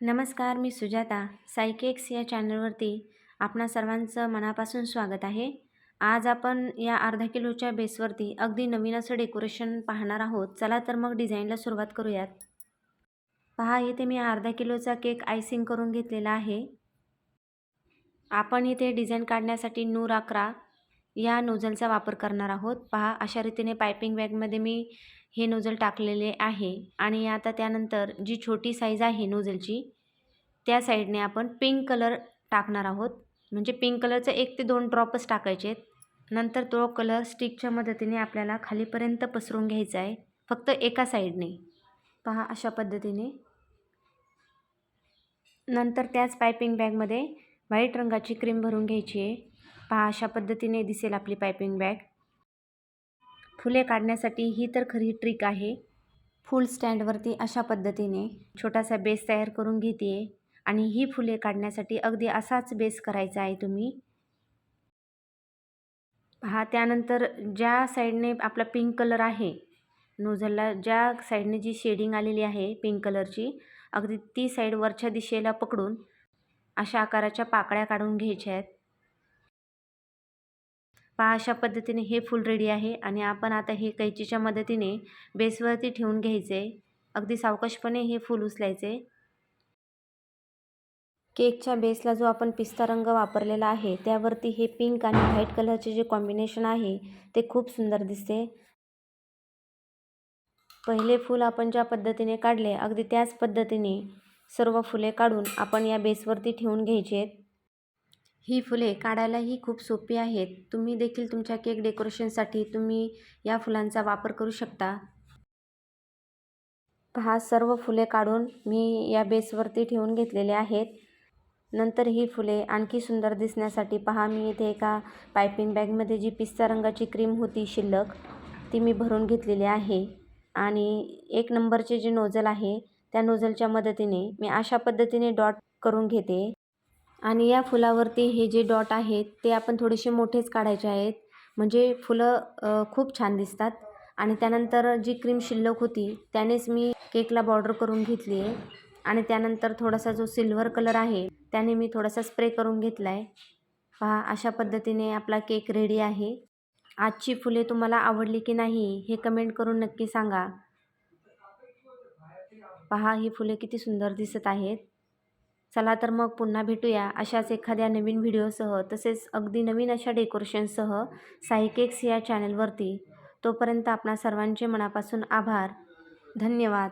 नमस्कार, मी सुजाता. साई केक्स या चॅनलवरती आपणा सर्वांचं मनापासून स्वागत आहे. आज आपण या अर्धा किलोच्या बेसवरती अगदी नवीन असं डेकोरेशन पाहणार आहोत. चला तर मग डिझाईनला सुरुवात करूयात. पहा, इथे मी अर्धा किलोचा केक आयसिंग करून घेतलेला आहे. आपण इथे डिझाईन काढण्यासाठी नूर 11 या नोझलचा वापर करणार आहोत. पहा, अशा रीतीने पायपिंग बॅगमध्ये मी हे नोझल टाकलेले आहे आणि आता त्यानंतर जी छोटी साईज आहे नोझलची त्या साईडने आपण पिंक कलर टाकणार आहोत. म्हणजे पिंक कलरचे 1 ते 2 ड्रॉपच टाकायचे आहेत. नंतर तो कलर स्टिकच्या मदतीने आपल्याला खालीपर्यंत पसरून घ्यायचा आहे, फक्त एका साईडने. पहा, अशा पद्धतीने. नंतर त्याच पायपिंग बॅगमध्ये व्हाईट रंगाची क्रीम भरून घ्यायची आहे. पहा, अशा पद्धतीने दिसेल आपली पायपिंग बॅग. फुले काढण्यासाठी ही तर खरी ट्रिक आहे. फुल स्टँडवरती अशा पद्धतीने छोटासा बेस तयार करून घेते आहे आणि ही फुले काढण्यासाठी अगदी असाच बेस करायचा आहे तुम्ही. पहा, त्यानंतर ज्या साईडने आपला पिंक कलर आहे नोझलला, ज्या साईडने जी शेडिंग आलेली आहे पिंक कलरची, अगदी ती साईड वरच्या दिशेला पकडून अशा आकाराच्या पाकळ्या काढून घ्यायच्या आहेत. पहा, अशा पद्धतीने हे फूल रेडी आहे आणि आपण आता हे कैचीच्या मदतीने बेसवरती ठेवून घ्यायचे. अगदी सावकाशपणे हे फूल उचलायचे. केकच्या बेसला जो आपण पिस्ता रंग वापरलेला आहे त्यावरती हे पिंक आणि व्हाईट कलरचे जे कॉम्बिनेशन आहे ते खूप सुंदर दिसते. पहिले फूल आपण ज्या पद्धतीने काढले अगदी त्याच पद्धतीने सर्व फुले काढून आपण या बेसवरती ठेवून घ्यायची आहेत. ही फुले काढायलाही खूप सोपी आहेत. तुम्ही देखील तुमच्या केक डेकोरेशनसाठी तुम्ही या फुलांचा वापर करू शकता. पहा, सर्व फुले काढून मी या बेसवरती ठेवून घेतलेले आहेत. नंतर ही फुले आणखी सुंदर दिसण्यासाठी पहा, मी इथे एका पायपिंग बॅगमध्ये जी पिस्ता रंगाची क्रीम होती शिल्लक ती मी भरून घेतलेली आहे आणि 1 नंबरचे जे नोझल आहे त्या नोझलच्या मदतीने मी अशा पद्धतीने डॉट करून घेते. आणि या फुलावरती हे जे डॉट आहेत ते आपण थोडेसे मोठेच काढायचे आहेत, म्हणजे फुलं खूप छान दिसतात. आणि त्यानंतर जी क्रीम शिल्लक होती त्यानेच मी केकला बॉर्डर करून घेतली आहे आणि त्यानंतर थोडासा जो सिल्वर कलर आहे त्याने मी थोडासा स्प्रे करून घेतला आहे. पहा, अशा पद्धतीने आपला केक रेडी आहे. आजची फुले तुम्हाला आवडली की नाही हे कमेंट करून नक्की सांगा. पहा, ही फुले किती सुंदर दिसत आहेत. चला तर मग पुन्हा भेटूया अशाच एखाद्या नवीन व्हिडिओसह, तसेच अगदी नवीन अशा डेकोरेशनसह साई केक्स या चॅनलवरती. तोपर्यंत आपणा सर्वांचे मनापासून आभार. धन्यवाद.